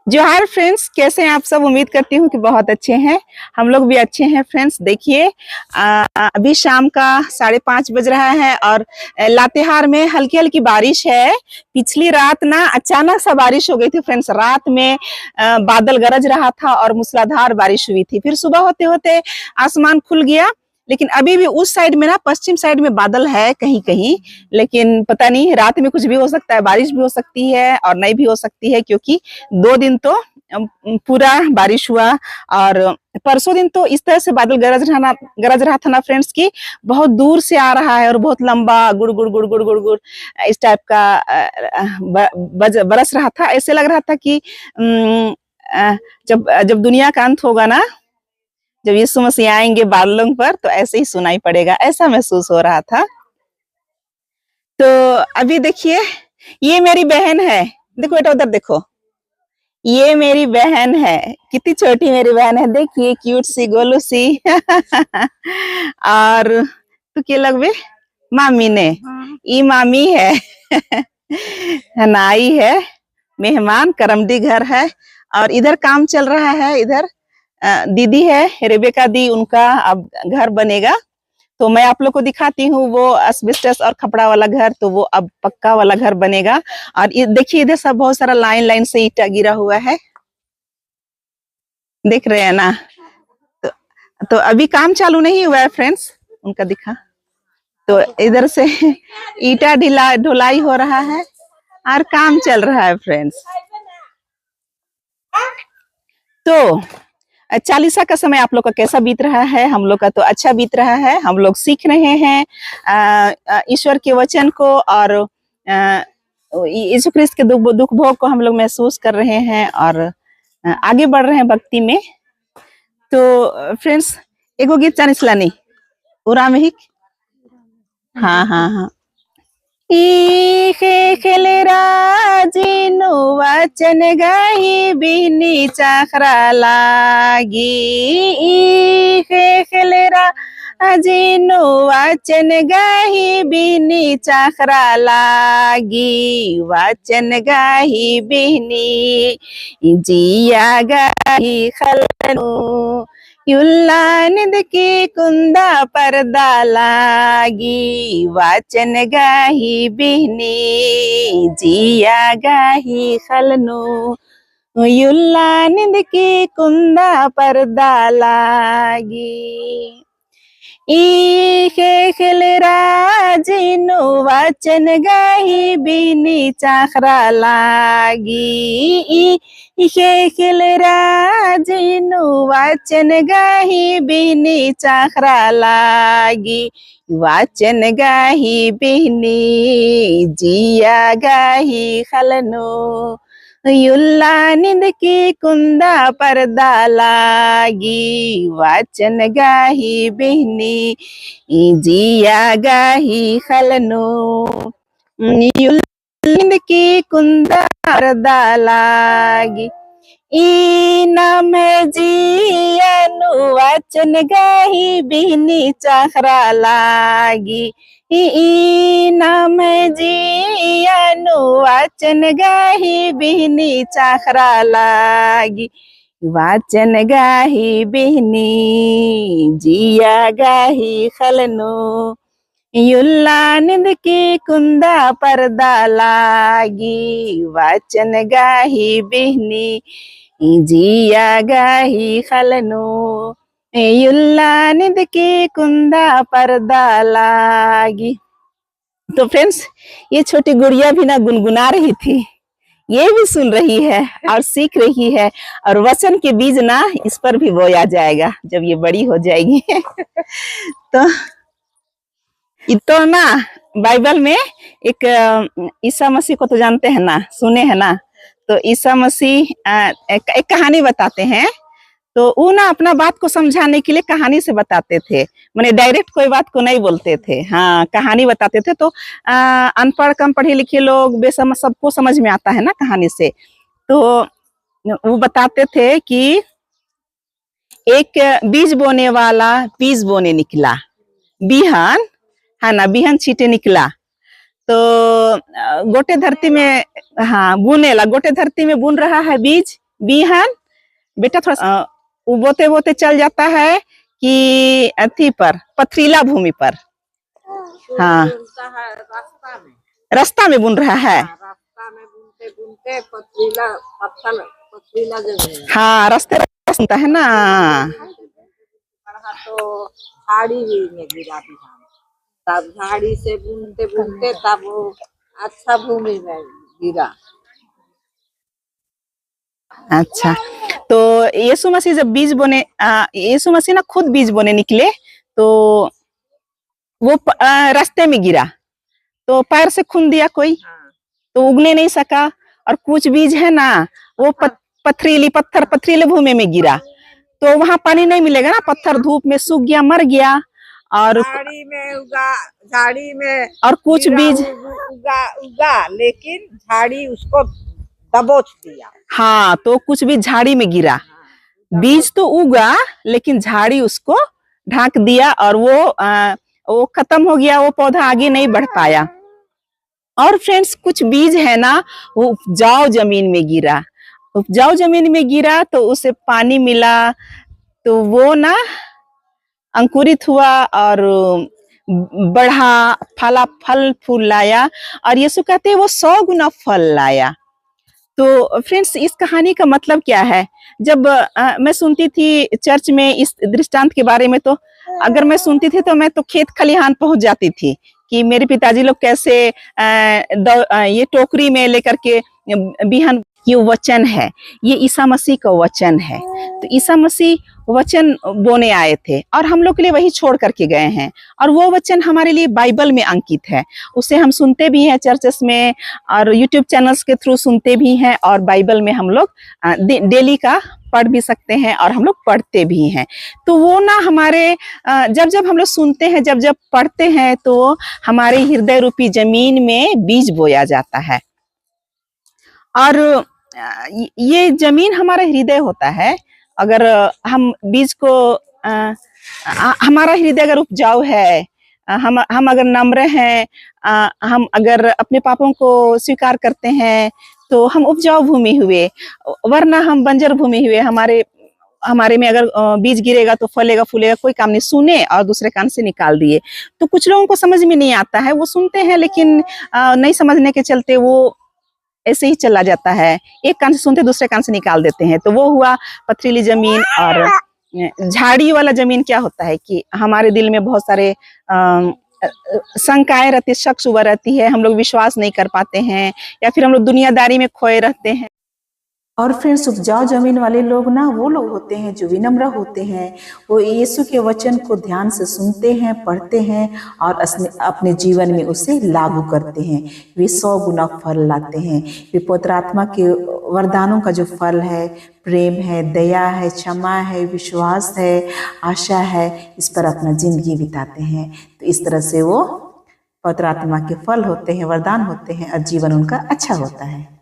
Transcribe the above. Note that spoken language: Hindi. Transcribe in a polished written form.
जोहार फ्रेंड्स, कैसे हैं आप सब। उम्मीद करती हूँ कि बहुत अच्छे हैं। हम लोग भी अच्छे हैं फ्रेंड्स। देखिए अभी शाम का 5:30 बज रहा है और लातेहार में हल्की हल्की बारिश है। पिछली रात ना अचानक सा बारिश हो गई थी फ्रेंड्स। रात में बादल गरज रहा था और मूसलाधार बारिश हुई थी। फिर सुबह होते होते आसमान खुल गया, लेकिन अभी भी उस साइड में ना, पश्चिम साइड में बादल है कहीं कहीं। लेकिन पता नहीं, रात में कुछ भी हो सकता है, बारिश भी हो सकती है और नहीं भी हो सकती है, क्योंकि 2 दिन तो पूरा बारिश हुआ। और परसों दिन तो इस तरह से बादल गरज रहा था ना फ्रेंड्स, की बहुत दूर से आ रहा है और बहुत लंबा गुड़ गुड़ गुड़ गुड़ गुड़ गुड़ इस टाइप का बरस रहा था। ऐसे लग रहा था कि जब जब दुनिया का अंत होगा ना, जब यीशु मसीह आएंगे बादलों पर, तो ऐसे ही सुनाई पड़ेगा, ऐसा महसूस हो रहा था। तो अभी देखिए, ये मेरी बहन है। देखो बेटा, उधर देखो, ये मेरी बहन है। कितनी छोटी मेरी बहन है, देखिए, क्यूट सी, गोलू सी। और तू के लगवे मामी ने, ई मामी है। हनाई है, मेहमान करमडी घर है। और इधर काम चल रहा है। इधर दीदी है, रेबेका दी, उनका अब घर बनेगा। तो मैं आप लोग को दिखाती हूँ वो एस्बेस्टस और खपड़ा वाला घर, तो वो अब पक्का वाला घर बनेगा। और देखिए, इधर सब बहुत सारा लाइन लाइन से ईटा गिरा हुआ है, देख रहे हैं ना। तो अभी काम चालू नहीं हुआ है फ्रेंड्स, उनका दिखा। तो इधर से ईटा ढुलाई हो रहा है और काम चल रहा है फ्रेंड्स। तो चालीसा का समय आप लोग का कैसा बीत रहा है? हम लोग का तो अच्छा बीत रहा है। हम लोग सीख रहे हैं ईश्वर के वचन को, और यीशु ख्रिस्त के दुख भोग को हम लोग महसूस कर रहे हैं और आगे बढ़ रहे हैं भक्ति में। तो फ्रेंड्स, एगो गीत जानिस लानी उरा में ही। हाँ हाँ हाँ। जिनु वचन गही बिनी चाखरा लागी, जिनु वचन गही बिनी चाखरा लागी, वचन गही बिनी जिया गही खलनु, युल्ला निद की कुंदा पर्दा लागी, वाचन गाही बिहनी जिया गाही खलनु, युल्ला निद की कुंदा पर्दा लागी। खेल राजिनु वचन गाही बिनी चाखरा लागी, खेल राजिनु वचन गाही बिनी चाखरा लागी, वचन गाही बिनी जिया गाही खलनु, युल्ला निंद की कुंदा पर्दा लागी, वचन गाही बिहनी जिया गाही खलनु, युल्ला निंद की कुंदा पर्दा लागी। ई नाम जियनु वचन गाही बिहनी चाखरा लागी, ई नाम जियनु वचन गाही बिहनी चाखरा लागी, वचन गाही बिहनी जिया गाही खलनु, युल्ला निंद की कुंदा पर्दा लागी, वचन गाही बिहनी जिया गाही खलनु, युल्ला निंद की कुंदा पर्दा लागी। तो फ्रेंड्स, ये छोटी गुड़िया भी ना गुनगुना रही थी, ये भी सुन रही है और सीख रही है, और वचन के बीज ना इस पर भी बोया जाएगा जब ये बड़ी हो जाएगी। तो ना बाइबल में एक ईसा मसीह को तो जानते हैं ना, सुने हैं ना। तो ईसा मसीह एक कहानी बताते हैं। तो वो ना अपना बात को समझाने के लिए कहानी से बताते थे, माने डायरेक्ट कोई बात को नहीं बोलते थे। हाँ, कहानी बताते थे। तो अनपढ़ कम पढ़े लिखे लोग बेसमझ सबको समझ में आता है ना कहानी से। तो वो बताते थे कि एक बीज बोने वाला बीज बोने निकला, बिहन है ना, बिहन छीटे निकला। तो गोटे धरती में, हाँ, बुनेला, गोटे धरती में बुन रहा है बीज, बिहान बेटा थोड़ा बोते बोते चल जाता है कि अथी पर पथरीला भूमि पर। हाँ, रास्ता में बुन रहा है। रास्ता में बुनते बुनते पथरीला जमीन। हाँ, रास्ते सुनता है ना। तो झाड़ी में गिरा बिहान, तब झाड़ी से बुनते बुनते तब वो अच्छा भूमि में गिरा। अच्छा, तो यीशु मसीह जब बीज बोने, यीशु मसीह ना खुद बीज बोने निकले तो वो रास्ते में गिरा, तो पैर से खून दिया कोई, तो उगने नहीं सका। और कुछ बीज है ना वो पथरीले भूमि में गिरा, तो वहां पानी नहीं मिलेगा ना, पत्थर धूप में सूख गया, मर गया। और झाड़ी में उगा, झाड़ी में और कुछ बीज उगा लेकिन झाड़ी उसको दबोच दिया। हाँ, तो कुछ बीज झाड़ी में गिरा, बीज तो उगा लेकिन झाड़ी उसको ढांक दिया और वो खत्म हो गया, वो पौधा आगे नहीं बढ़ पाया। और फ्रेंड्स, कुछ बीज है ना वो उपजाऊ जमीन में गिरा, उपजाऊ जमीन में गिरा तो उसे पानी मिला, तो वो ना अंकुरित हुआ और बढ़ा, फल फूल लाया। और यीशु कहते हैं वो 100 गुना फल लाया। तो फ्रेंड्स, इस कहानी का मतलब क्या है? जब मैं सुनती थी चर्च में इस दृष्टांत के बारे में, तो अगर मैं सुनती थी तो मैं तो खेत खलिहान पहुंच जाती थी कि मेरे पिताजी लोग कैसे ये टोकरी में लेकर के बिहन, ये वचन है, ये ईसा मसीह का वचन है। तो ईसा मसीह वचन बोने आए थे और हम लोग के लिए वही छोड़ करके गए हैं, और वो वचन हमारे लिए बाइबल में अंकित है। उसे हम सुनते भी हैं चर्चेस में और यूट्यूब चैनल्स के थ्रू सुनते भी हैं, और बाइबल में हम लोग डेली का पढ़ भी सकते हैं और हम लोग पढ़ते भी हैं। तो वो ना हमारे जब जब हम लोग सुनते हैं, जब जब पढ़ते हैं, तो हमारे हृदय रूपी जमीन में बीज बोया जाता है। और ये जमीन हमारा हृदय होता है। अगर हम बीज को हमारा हृदय अगर उपजाऊ है, हम अगर नम्र हैं, हम अगर अपने पापों को स्वीकार करते हैं, तो हम उपजाऊ भूमि हुए। वरना हम बंजर भूमि हुए। हमारे में अगर बीज गिरेगा तो फलेगा फूलेगा, कोई काम नहीं, सुने और दूसरे कान से निकाल दिए। तो कुछ लोगों को समझ में नहीं आता है, वो सुनते हैं लेकिन नहीं समझने के चलते वो ऐसे ही चला जाता है, एक कान से सुनते दूसरे कान से निकाल देते हैं। तो वो हुआ पथरीली जमीन। और झाड़ी वाला जमीन क्या होता है कि हमारे दिल में बहुत सारे शंकाएं रहती है, शक शुबा रहती है, हम लोग विश्वास नहीं कर पाते हैं, या फिर हम लोग दुनियादारी में खोए रहते हैं। और फ्रेंड्स, उपजाऊ जमीन वाले लोग ना वो लोग होते हैं जो विनम्र होते हैं। वो यीशु के वचन को ध्यान से सुनते हैं, पढ़ते हैं और अपने जीवन में उसे लागू करते हैं। वे 100 गुना फल लाते हैं। वे पवित्र आत्मा के वरदानों का जो फल है, प्रेम है, दया है, क्षमा है, विश्वास है, आशा है, इस पर अपना जिंदगी बिताते हैं। तो इस तरह से वो पवित्र आत्मा के फल होते हैं, वरदान होते हैं और जीवन उनका अच्छा होता है।